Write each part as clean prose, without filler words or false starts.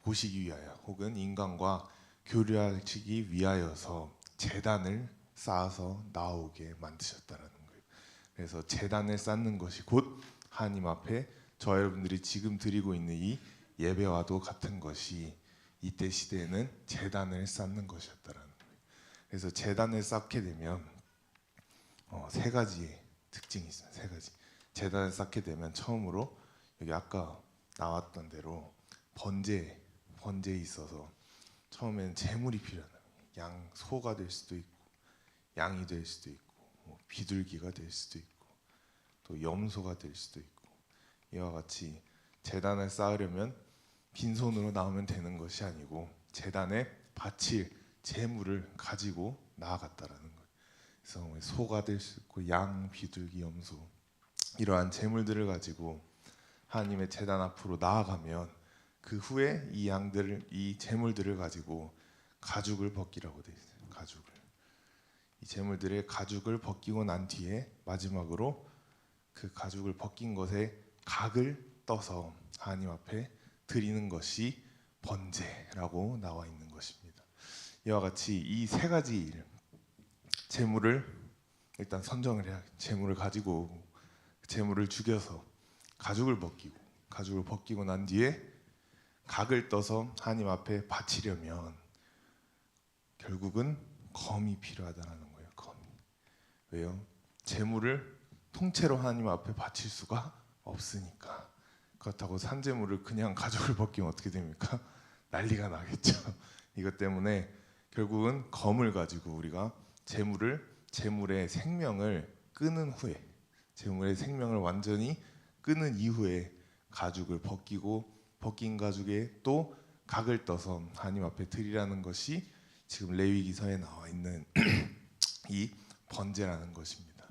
보시기 위하여 혹은 인간과 교류하시기 위하여서 제단을 쌓아서 나오게 만드셨다라는 거예요. 그래서 제단을 쌓는 것이 곧 하나님 앞에 저와 여러분들이 지금 드리고 있는 이 예배와도 같은 것이 이때 시대에는 제단을 쌓는 것이었다라는 거예요. 그래서 제단을 쌓게 되면 세 가지의 특징이 있어요. 세 가지. 제단을 쌓게 되면 처음으로 여기 아까 나왔던 대로 번제에 있어서 처음에는 제물이 필요하다. 양 소가 될 수도 있고 양이 될 수도 있고 비둘기가 될 수도 있고 또 염소가 될 수도 있고 이와 같이 제단을 쌓으려면 빈손으로 나오면 되는 것이 아니고 제단에 바칠 제물을 가지고 나아갔다라는 거예요. 그래서 소가 될 수 있고 양, 비둘기, 염소 이러한 제물들을 가지고 하나님의 제단 앞으로 나아가면 그 후에 이 양들을 이 제물들을 가지고 가죽을 벗기라고 되어 있어요. 가죽을 이 제물들의 가죽을 벗기고 난 뒤에 마지막으로 그 가죽을 벗긴 것에 각을 떠서 하나님 앞에 드리는 것이 번제라고 나와 있는 것입니다. 이와 같이 이 세 가지 일, 제물을 일단 선정을 해야 제물을 가지고 제물을 죽여서 가죽을 벗기고 난 뒤에 각을 떠서 하나님 앞에 바치려면 결국은 검이 필요하다는 거예요. 검이. 왜요? 제물을 통째로 하나님 앞에 바칠 수가 없으니까. 그렇다고 산제물을 그냥 가죽을 벗기면 어떻게 됩니까? 난리가 나겠죠. 이것 때문에 결국은 검을 가지고 우리가 제물의 생명을 끄는 후에 제물의 생명을 완전히 끄는 이후에 가죽을 벗긴 가죽에 또 각을 떠서 하나님 앞에 드리라는 것이 지금 레위기서에 나와 있는 이 번제라는 것입니다.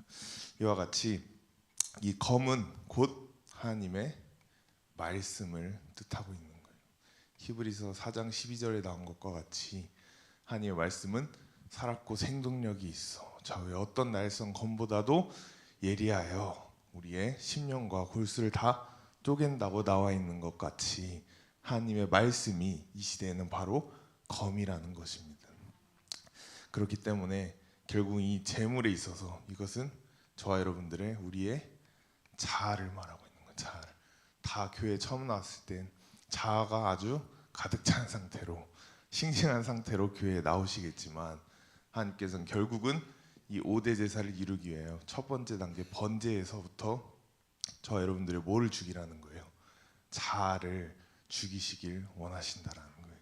이와 같이 이 검은 곧 하나님의 말씀을 뜻하고 있는 거예요. 히브리서 4장 12절에 나온 것과 같이 하나님의 말씀은 살았고 생동력이 있어 저의 어떤 날선 검보다도 예리하여 우리의 심령과 골수를 다 쪼갠다고 나와 있는 것 같이 하나님의 말씀이 이 시대에는 바로 검이라는 것입니다. 그렇기 때문에 결국 이 제물에 있어서 이것은 저와 여러분들의 우리의 자아를 말하고 있는 거예요. 자아를. 다 교회에 처음 나왔을 땐 자아가 아주 가득 찬 상태로 싱싱한 상태로 교회에 나오시겠지만 하나님께서는 결국은 이 5대 제사를 이루기 위하여 첫 번째 단계 번제에서부터 저 여러분들의 뭐를 죽이라는 거예요? 자아를 죽이시길 원하신다라는 거예요.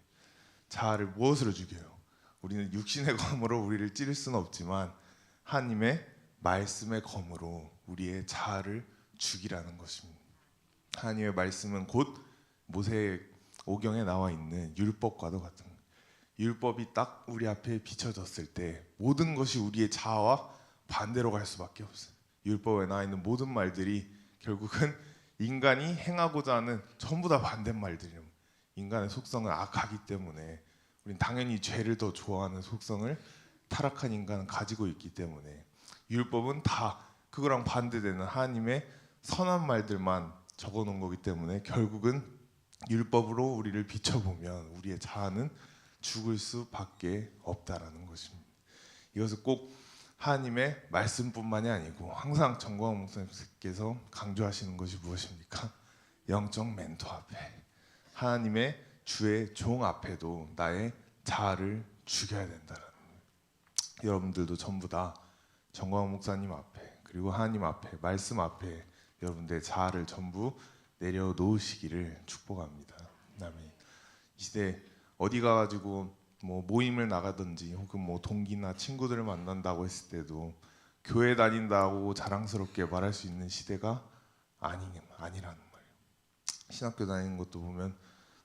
자아를 무엇으로 죽여요? 우리는 육신의 검으로 우리를 찌를 수는 없지만 하나님의 말씀의 검으로 우리의 자아를 죽이라는 것입니다. 하나님의 말씀은 곧 모세오경에 나와 있는 율법과도 같은 거예요. 율법이 딱 우리 앞에 비춰졌을 때 모든 것이 우리의 자아와 반대로 갈 수밖에 없어요. 율법에 나와 있는 모든 말들이 결국은 인간이 행하고자 하는 전부 다 반대말들이에요. 인간의 속성은 악하기 때문에 우리는 당연히 죄를 더 좋아하는 속성을 타락한 인간은 가지고 있기 때문에 율법은 다 그거랑 반대되는 하나님의 선한 말들만 적어놓은 거기 때문에 결국은 율법으로 우리를 비춰보면 우리의 자아는 죽을 수밖에 없다라는 것입니다. 이것을 꼭 하나님의 말씀뿐만이 아니고 항상 정광훈 목사님께서 강조하시는 것이 무엇입니까? 영적 멘토 앞에 하나님의 주의 종 앞에도 나의 자아를 죽여야 된다는 거예요. 여러분들도 전부 다 정광훈 목사님 앞에 그리고 하나님 앞에 말씀 앞에 여러분들의 자아를 전부 내려놓으시기를 축복합니다. 아멘. 이 시대 어디 가가지고 뭐 모임을 나가든지 혹은 뭐 동기나 친구들을 만난다고 했을 때도 교회 다닌다고 자랑스럽게 말할 수 있는 시대가 아니라는 말이에요. 신학교 다니는 것도 보면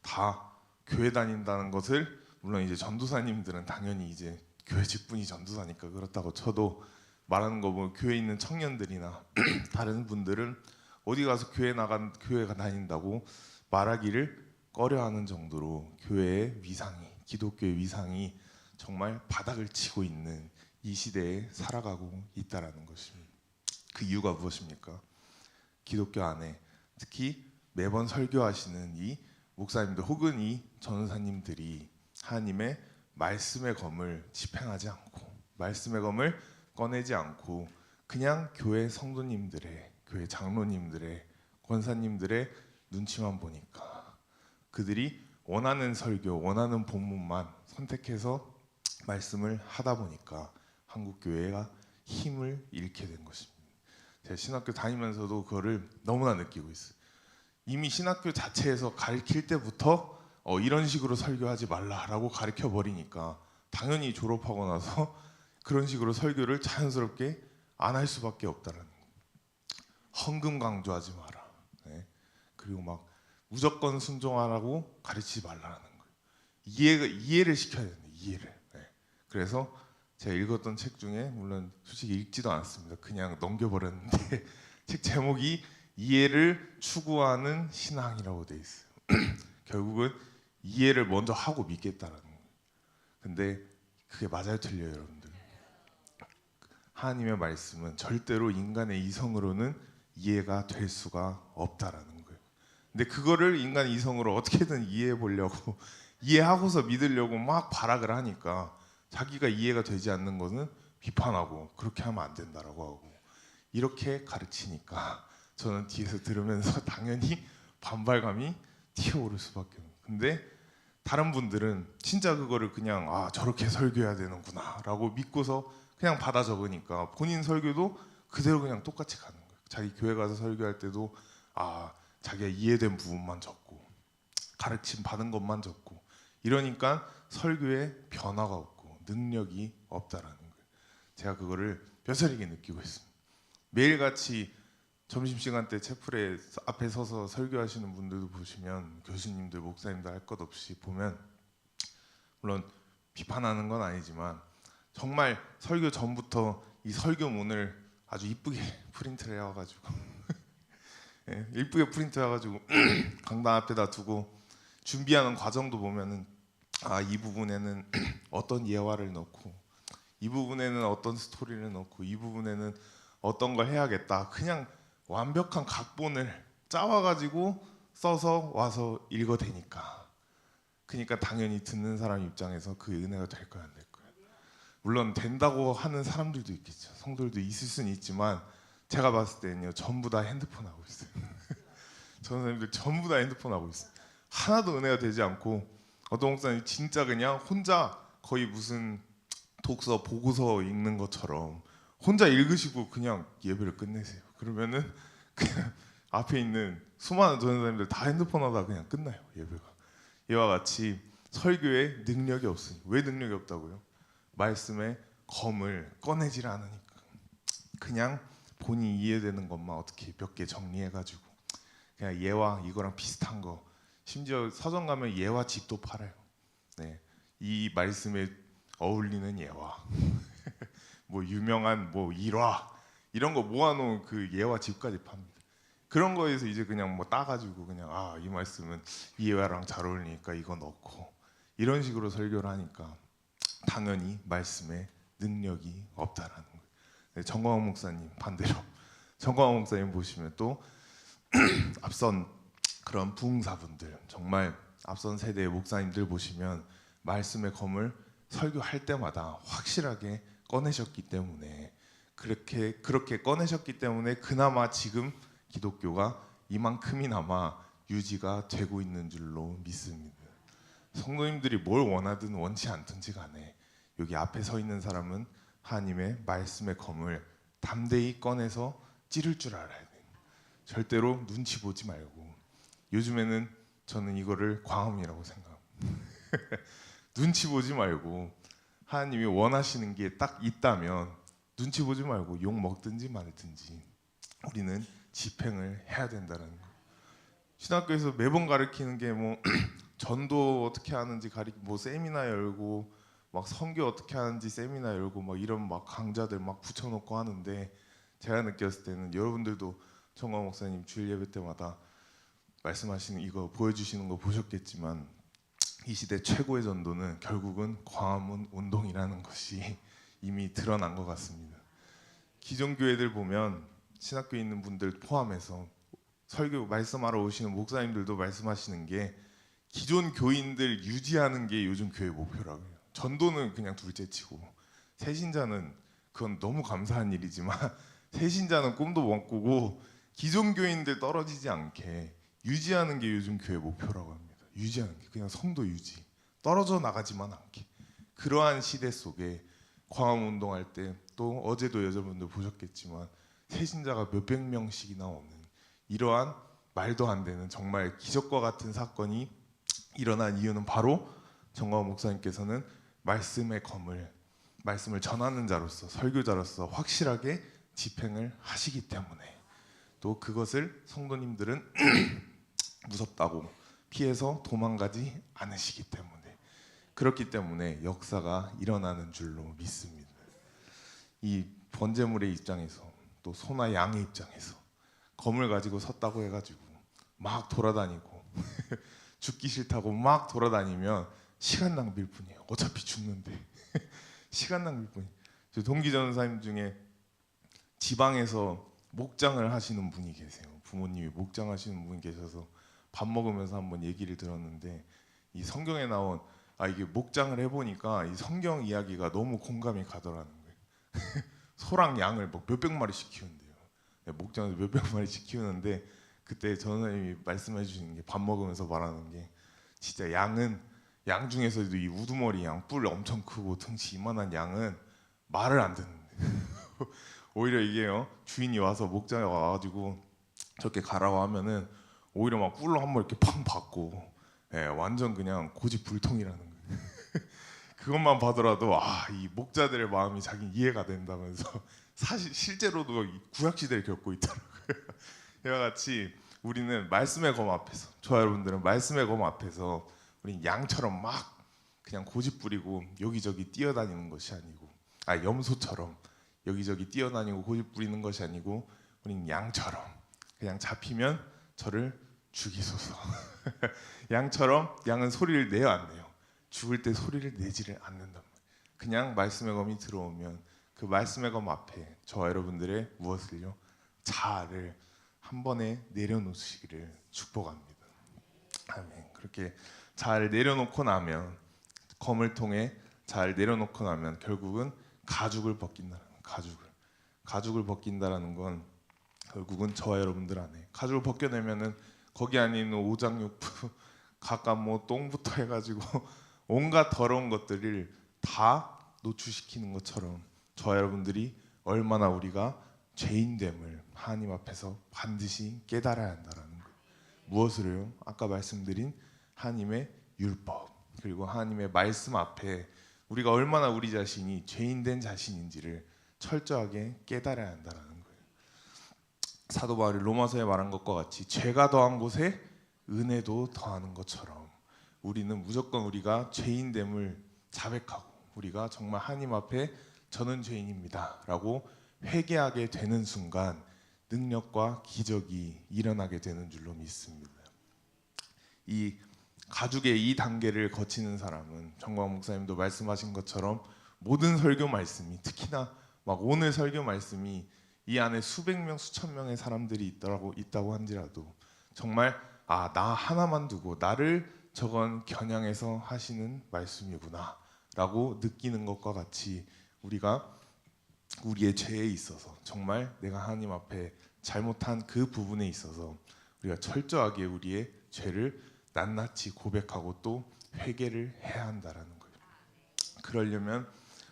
다 교회 다닌다는 것을 물론 이제 전도사님들은 당연히 이제 교회 직분이 전도사니까 그렇다고 쳐도 말하는 거 보면 교회에 있는 청년들이나 다른 분들은 어디 가서 교회가 다닌다고 말하기를 꺼려하는 정도로 교회의 위상이 기독교의 위상이 정말 바닥을 치고 있는 이 시대에 살아가고 있다라는 것입니다. 그 이유가 무엇입니까? 기독교 안에 특히 매번 설교하시는 이 목사님들 혹은 이 전사님들이 하나님의 말씀의 검을 집행하지 않고 말씀의 검을 꺼내지 않고 그냥 교회 성도님들의 교회 장로님들의 권사님들의 눈치만 보니까 그들이 원하는 설교, 원하는 본문만 선택해서 말씀을 하다 보니까 한국 교회가 힘을 잃게 된 것입니다. 제가 신학교 다니면서도 그거를 너무나 느끼고 있어요. 이미 신학교 자체에서 가르칠 때부터 이런 식으로 설교하지 말라라고 가르쳐 버리니까 당연히 졸업하고 나서 그런 식으로 설교를 자연스럽게 안 할 수밖에 없다는 거예요. 헌금 강조하지 마라. 네. 그리고 막 무조건 순종하라고 가르치지 말라는 거예요. 이해를 시켜야 되는데 이해를. 네. 그래서 제가 읽었던 책 중에 물론 솔직히 읽지도 않았습니다. 그냥 넘겨버렸는데 책 제목이 이해를 추구하는 신앙이라고 돼 있어요. 결국은 이해를 먼저 하고 믿겠다라는 거예요. 근데 그게 맞아요, 틀려요, 여러분들? 하나님의 말씀은 절대로 인간의 이성으로는 이해가 될 수가 없다라는 거예요. 근데 그거를 인간 이성으로 어떻게든 이해해 보려고 이해하고서 믿으려고 막 발악을 하니까 자기가 이해가 되지 않는 것은 비판하고 그렇게 하면 안 된다라고 하고 이렇게 가르치니까 저는 뒤에서 들으면서 당연히 반발감이 튀어오를 수밖에 없어요. 근데 다른 분들은 진짜 그거를 그냥 저렇게 설교해야 되는구나라고 믿고서 그냥 받아 적으니까 본인 설교도 그대로 그냥 똑같이 가는 거예요. 자기 교회 가서 설교할 때도 자기가 이해된 부분만 적고 가르침 받은 것만 적고 이러니까 설교에 변화가 없고 능력이 없다라는 거예요. 제가 그거를 뼈저리게 느끼고 있습니다. 매일같이 점심시간 때 채플에 앞에 서서 설교하시는 분들도 보시면 교수님들, 목사님들 할 것 없이 보면 물론 비판하는 건 아니지만 정말 설교 전부터 이 설교문을 아주 이쁘게 프린트를 해와가지고 이쁘게 프린트 해가지고 강당 앞에다 두고 준비하는 과정도 보면은 이 부분에는 어떤 예화를 넣고 이 부분에는 어떤 스토리를 넣고 이 부분에는 어떤 걸 해야겠다. 그냥 완벽한 각본을 짜와가지고 써서 와서 읽어대니까 그러니까 당연히 듣는 사람 입장에서 그 은혜가 될 거야 안 될 거야. 물론 된다고 하는 사람들도 있겠죠. 성도들도 있을 수는 있지만 제가 봤을 때는요 전부 다 핸드폰 하고 있어요. 전사님들 전부 다 핸드폰 하고 있어요. 하나도 은혜가 되지 않고 어떤 목사님 진짜 그냥 혼자 거의 무슨 독서 보고서 읽는 것처럼 혼자 읽으시고 그냥 예배를 끝내세요. 그러면은 그냥 앞에 있는 수많은 전사님들 다 핸드폰 하다 그냥 끝나요 예배가. 이와 같이 설교에 능력이 없으니 왜 능력이 없다고요? 말씀의 검을 꺼내질 않으니까 그냥 본인이 이해되는 것만 어떻게 몇 개 정리해가지고 그냥 예화 이거랑 비슷한 거 심지어 서점 가면 예화 집도 팔아요. 네, 이 말씀에 어울리는 예화 뭐 유명한 뭐 일화 이런 거 모아놓은 그 예화 집까지 팝니다. 그런 거에서 이제 그냥 뭐 따가지고 그냥 이 말씀은 이 예화랑 잘 어울리니까 이거 넣고 이런 식으로 설교를 하니까 당연히 말씀에 능력이 없다라는 거예요. 네, 정광훈 목사님 반대로 정광훈 목사님 보시면 또 앞선 그런 부흥사분들 정말 앞선 세대의 목사님들 보시면 말씀의 검을 설교할 때마다 확실하게 꺼내셨기 때문에 그렇게 꺼내셨기 때문에 그나마 지금 기독교가 이만큼이나마 유지가 되고 있는 줄로 믿습니다. 성도님들이 뭘 원하든 원치 않든지 간에 여기 앞에 서 있는 사람은 하나님의 말씀의 검을 담대히 꺼내서 찌를 줄 알아야 돼요. 절대로 눈치 보지 말고 요즘에는 저는 이거를 광음이라고 생각합니다. 눈치 보지 말고 하나님이 원하시는 게 딱 있다면 눈치 보지 말고 욕 먹든지 말든지 우리는 집행을 해야 된다는 거예요. 신학교에서 매번 가르치는 게 뭐 전도 어떻게 하는지 뭐 세미나 열고 막 선교 어떻게 하는지 세미나 열고 막 이런 막 강좌들 막 붙여놓고 하는데 제가 느꼈을 때는 여러분들도 정광 목사님 주일 예배 때마다 말씀하시는 이거 보여주시는 거 보셨겠지만 이 시대 최고의 전도는 결국은 광화문 운동이라는 것이 이미 드러난 것 같습니다. 기존 교회들 보면 신학교에 있는 분들 포함해서 설교 말씀하러 오시는 목사님들도 말씀하시는 게 기존 교인들 유지하는 게 요즘 교회 목표라고요. 전도는 그냥 둘째치고 새신자는 그건 너무 감사한 일이지만 새신자는 꿈도 못 꾸고 기존 교인들 떨어지지 않게 유지하는 게 요즘 교회 목표라고 합니다. 유지하는 게 그냥 성도 유지, 떨어져 나가지만 않게. 그러한 시대 속에 광화문 운동할 때 또 어제도 여자분들 보셨겠지만 새신자가 몇백 명씩이나 오는 이러한 말도 안 되는 정말 기적과 같은 사건이 일어난 이유는 바로 정광훈 목사님께서는 말씀의 검을, 말씀을 전하는 자로서, 설교자로서 확실하게 집행을 하시기 때문에, 또 그것을 성도님들은 무섭다고 피해서 도망가지 않으시기 때문에, 그렇기 때문에 역사가 일어나는 줄로 믿습니다. 이 번제물의 입장에서 또 소나 양의 입장에서 검을 가지고 섰다고 해가지고 막 돌아다니고 죽기 싫다고 막 돌아다니면 시간 낭비일 뿐이에요. 어차피 죽는데 시간 낭비일 뿐이에요. 저 동기 전사님 중에 지방에서 목장을 하시는 분이 계세요. 부모님이 목장하시는 분이 계셔서 밥 먹으면서 한번 얘기를 들었는데, 이 성경에 나온 이게 목장을 해보니까 이 성경 이야기가 너무 공감이 가더라는 거예요. 소랑 양을 뭐 몇백 마리씩 키운대요. 목장에서 몇백 마리씩 키우는데, 그때 전사님이 말씀해 주시는 게, 밥 먹으면서 말하는 게, 진짜 양은, 양 중에서도 이 우두머리 양, 뿔 엄청 크고 등치 이만한 양은 말을 안 듣는데 오히려 이게요, 주인이 와서 목장에 와가지고 저렇게 가라고 하면은 오히려 막 뿔로 한번 이렇게 팡 받고, 완전 그냥 고집불통이라는 거예요. 그것만 봐더라도 이 목자들의 마음이 자기 이해가 된다면서 사실 실제로도 구약 시대를 겪고 있더라고요. 이와 같이 우리는 말씀의 검 앞에서, 저와 여러분들은 말씀의 검 앞에서 우리 양처럼 막 그냥 고집 부리고 여기저기 뛰어다니는 것이 아니고, 염소처럼 여기저기 뛰어다니고 고집 부리는 것이 아니고, 우린 양처럼 그냥 잡히면 저를 죽이소서. 양처럼, 양은 소리를 내요 안 내요? 죽을 때 소리를 내지를 않는단 말이에요. 그냥 말씀의 검이 들어오면 그 말씀의 검 앞에 저와 여러분들의 무엇을요? 자아를 한 번에 내려놓으시기를 축복합니다. 아멘. 그렇게 자아를 내려놓고 나면, 검을 통해 자아를 내려놓고 나면 결국은 가죽을 벗긴다는 거예요. 가죽을 벗긴다라는 건 결국은 저와 여러분들 안에 가죽을 벗겨내면은 거기 안에 있는 오장육부 각각 뭐 똥부터 해가지고 온갖 더러운 것들을 다 노출시키는 것처럼 저와 여러분들이 얼마나 우리가 죄인됨을 하나님 앞에서 반드시 깨달아야 한다라는 거예요. 무엇으로요? 아까 말씀드린 하나님의 율법, 그리고 하나님의 말씀 앞에 우리가 얼마나 우리 자신이 죄인된 자신인지를 철저하게 깨달아야 한다라는 거예요. 사도 바울이 로마서에 말한 것과 같이 죄가 더한 곳에 은혜도 더하는 것처럼, 우리는 무조건 우리가 죄인됨을 자백하고 우리가 정말 하나님 앞에 저는 죄인입니다 라고 회개하게 되는 순간 능력과 기적이 일어나게 되는 줄로 믿습니다. 이 가죽의 이 단계를 거치는 사람은, 정광 목사님도 말씀하신 것처럼 모든 설교 말씀이, 특히나 막 오늘 설교 말씀이 이 안에 수백 명 수천 명의 사람들이 있다고 한지라도 정말 나 하나만 두고 나를 저건 겨냥해서 하시는 말씀이구나 라고 느끼는 것과 같이, 우리가 우리의 죄에 있어서 정말 내가 하나님 앞에 잘못한 그 부분에 있어서 우리가 철저하게 우리의 죄를 낱낱이 고백하고 또 회개를 해야 한다라는 거예요. 그러려면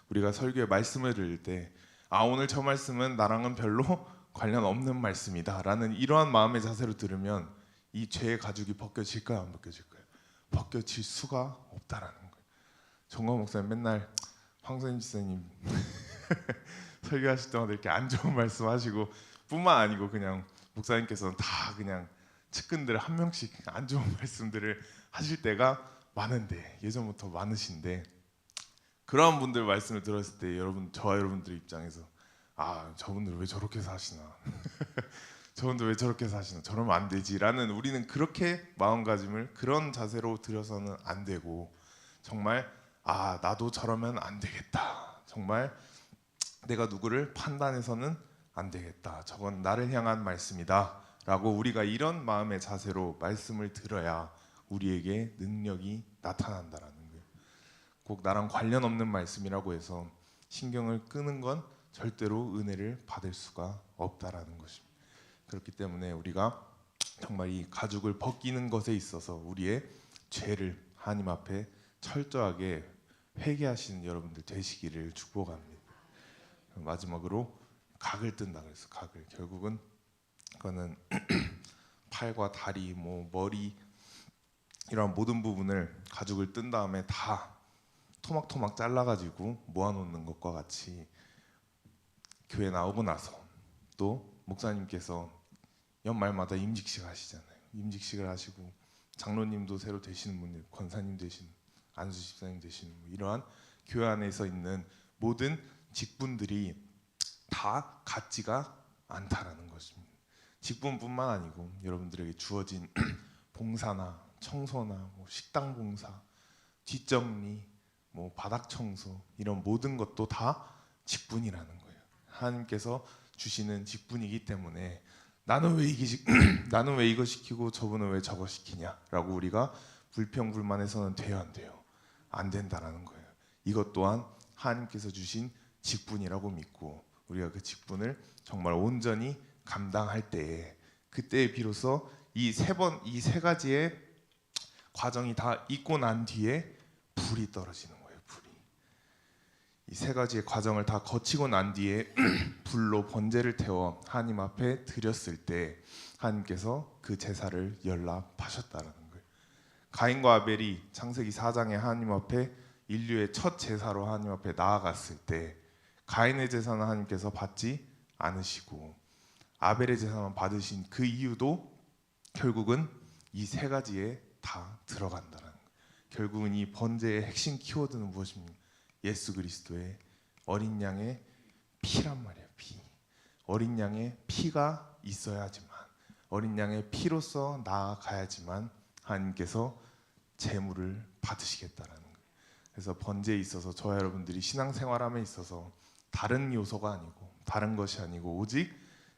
우리가 설교의 말씀을 들을 때 오늘 저 말씀은 나랑은 별로 관련 없는 말씀이다 라는 이러한 마음의 자세로 들으면 이 죄의 가죽이 벗겨질까요? 안 벗겨질까요? 벗겨질 수가 없다라는 거예요. 정광 목사님 맨날 황선임 지사님 설교하실 때마다 이렇게 안 좋은 말씀 하시고, 뿐만 아니고 그냥 목사님께서는 다 그냥 측근들 한 명씩 안 좋은 말씀들을 하실 때가 많은데, 예전부터 많으신데, 그러한 분들 말씀을 들었을 때 저와 여러분들 입장에서 저분들 왜 저렇게 사시나 저분들 왜 저렇게 사시나, 저러면 안 되지라는, 우리는 그렇게 마음가짐을 그런 자세로 들여서는 안 되고, 정말 나도 저러면 안 되겠다, 정말 내가 누구를 판단해서는 안 되겠다, 저건 나를 향한 말씀이다 라고 우리가 이런 마음의 자세로 말씀을 들어야 우리에게 능력이 나타난다라는 거예요. 꼭 나랑 관련 없는 말씀이라고 해서 신경을 끄는 건 절대로 은혜를 받을 수가 없다라는 것입니다. 그렇기 때문에 우리가 정말 이 가죽을 벗기는 것에 있어서 우리의 죄를 하나님 앞에 철저하게 회개하시는 여러분들 되시기를 축복합니다. 마지막으로 각을 뜬다 그래서 각을 결국은 그거는 팔과 다리, 머리 이런 모든 부분을 가죽을 뜬 다음에 다 토막토막 잘라가지고 모아놓는 것과 같이 교회 나오고 나서 또 목사님께서 연말마다 임직식 하시잖아요. 임직식을 하시고 장로님도 새로 되시는 분들, 권사님 되시는, 안수 집사님 되시는 이러한 교회 안에서 있는 모든 직분들이 다 같지가 않다라는 것입니다. 직분뿐만 아니고 여러분들에게 주어진 봉사나 청소나 식당 봉사, 뒷정리, 바닥 청소 이런 모든 것도 다 직분이라는 거예요. 하나님께서 주시는 직분이기 때문에 나는 왜 이거 시키고 저분은 왜 저거 시키냐라고 우리가 불평불만해서는 돼요, 안 돼요? 안 된다라는 거예요. 이것 또한 하나님께서 주신 직분이라고 믿고 우리가 그 직분을 정말 온전히 감당할 때에 그때에 비로소 이 세 가지의 과정이 다 있고 난 뒤에 불이 떨어지는 거예요. 불이. 이 세 가지의 과정을 다 거치고 난 뒤에 불로 번제를 태워 하나님 앞에 드렸을 때 하나님께서 그 제사를 연락하셨다는 거예요. 가인과 아벨이 창세기 4장에 하나님 앞에 인류의 첫 제사로 하나님 앞에 나아갔을 때 가인의 제사는 하나님께서 받지 않으시고 아벨의 제사만 받으신 그 이유도 결국은 이 세 가지에 다 들어간다는 거예요. 결국은 이 번제의 핵심 키워드는 무엇입니까? 예수 그리스도의 어린 양의 피란 말이에요. 피. 어린 양의 피가 있어야지만 어린 양의 피로서 나아가야지만 하나님께서 제물을 받으시겠다라는 거예요. 그래서 번제에 있어서 저와 여러분들이 신앙생활함에 있어서 다른 요소가 아니고 다른 것이 아니고 오직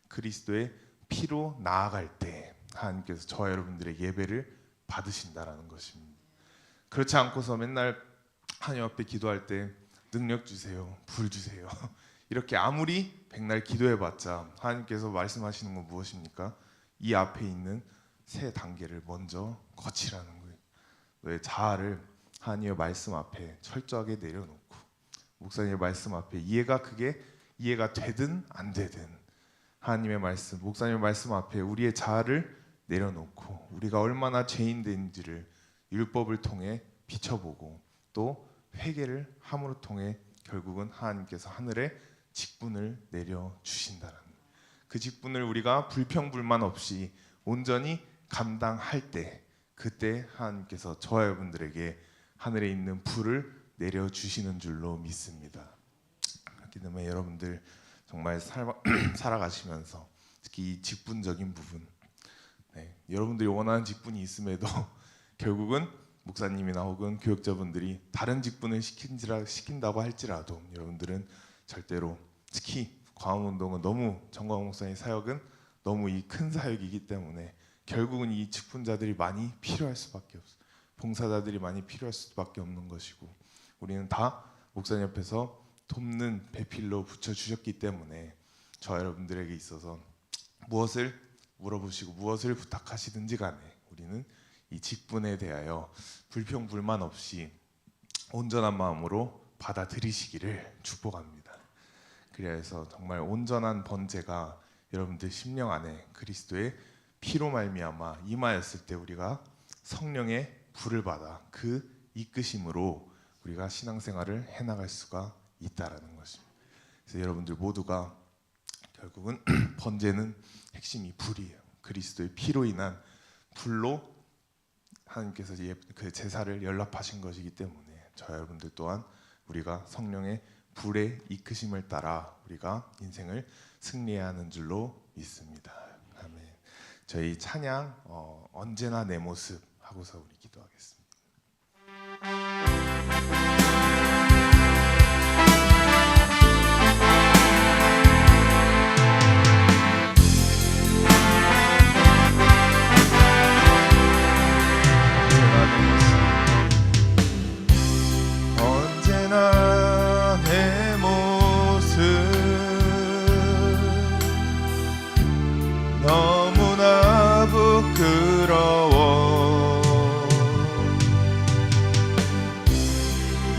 그리스도의 피로 나아갈 때 하나님께서 저와 여러분들의 예배를 받으신다라는 것입니다. 그렇지 않고서 맨날 하나님 앞에 기도할 때 능력 주세요, 불 주세요 이렇게 아무리 백날 기도해봤자 하나님께서 말씀하시는 건 무엇입니까? 이 앞에 있는 세 단계를 먼저 거치라는 거예요. 너의 자아를 하나님의 말씀 앞에 철저하게 내려놓고 목사님의 말씀 앞에 그게 이해가 되든 안 되든 하나님의 말씀, 목사님의 말씀 앞에 우리의 자아를 내려놓고 우리가 얼마나 죄인된지를 율법을 통해 비춰보고 또 회개를 함으로 통해 결국은 하나님께서 하늘에 직분을 내려주신다는 그 직분을 우리가 불평불만 없이 온전히 감당할 때 그때 하나님께서 저와 여러분들에게 하늘에 있는 불을 내려주시는 줄로 믿습니다. 그렇기 때문에 여러분들 정말 살아가시면서 특히 이 직분적인 부분 여러분들이 원하는 직분이 있음에도 결국은 목사님이나 혹은 교역자분들이 다른 직분을 시킨다고 할지라도 여러분들은 절대로 특히 광화문동은 너무 정광훈 목사님 사역은 너무 이 큰 사역이기 때문에 결국은 이 직분자들이 많이 필요할 수밖에 없어요. 봉사자들이 많이 필요할 수밖에 없는 것이고 우리는 다 목사님 옆에서 돕는 배필로 붙여주셨기 때문에 저 여러분들에게 있어서 무엇을 물어보시고 무엇을 부탁하시든지 간에 우리는 이 직분에 대하여 불평불만 없이 온전한 마음으로 받아들이시기를 축복합니다. 그래서 정말 온전한 번제가 여러분들 심령 안에 그리스도의 피로 말미암아 임하였을 때 우리가 성령의 불을 받아 그 이끄심으로 우리가 신앙생활을 해나갈 수가 있다라는 것입니다. 그래서 여러분들 모두가 결국은 번제는 핵심이 불이에요. 그리스도의 피로 인한 불로 하나님께서 그 제사를 연락하신 것이기 때문에 저 여러분들 또한 우리가 성령의 불의 이끄심을 따라 우리가 인생을 승리해야 하는 줄로 믿습니다. 아멘. 저희 찬양 언제나 내 모습 하고서 우리 기도하겠습니다.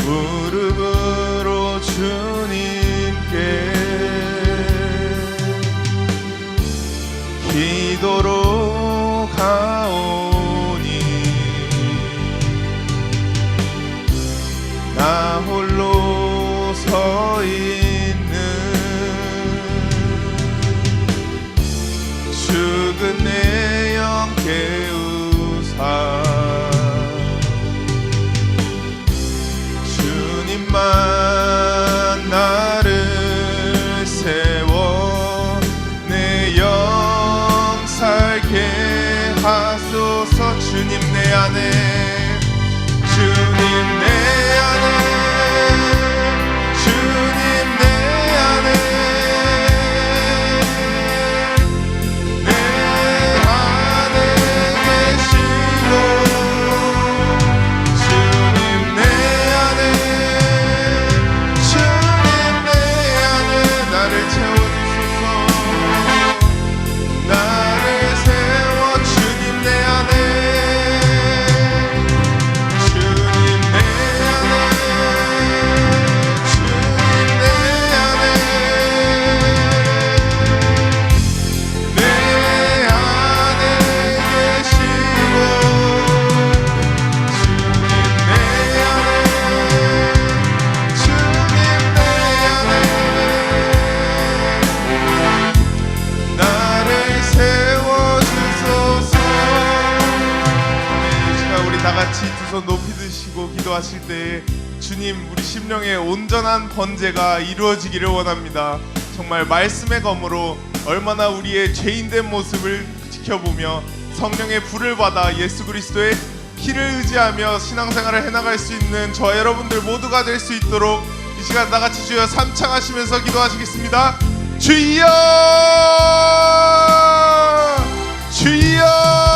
무릎으로 주님께 기도로 가오니 나 홀로 서 있는 죽은 내 영 깨우사 주님만 나를 세워 내 영 살게 하소서. 주님 내 안에 주님 내 안에 주님 내 안에 내 안에 계시고 주님 내 안에 주님 내 안에 나를 채워주소서. 나를 세워 주님 내 안에 다같이 두 손 높이 드시고 기도하실 때 주님 우리 심령의 온전한 번제가 이루어지기를 원합니다. 정말 말씀의 검으로 얼마나 우리의 죄인된 모습을 지켜보며 성령의 불을 받아 예수 그리스도의 피를 의지하며 신앙생활을 해나갈 수 있는 저와 여러분들 모두가 될 수 있도록 이 시간 다같이 주여 삼창하시면서 기도하시겠습니다. 주여 주여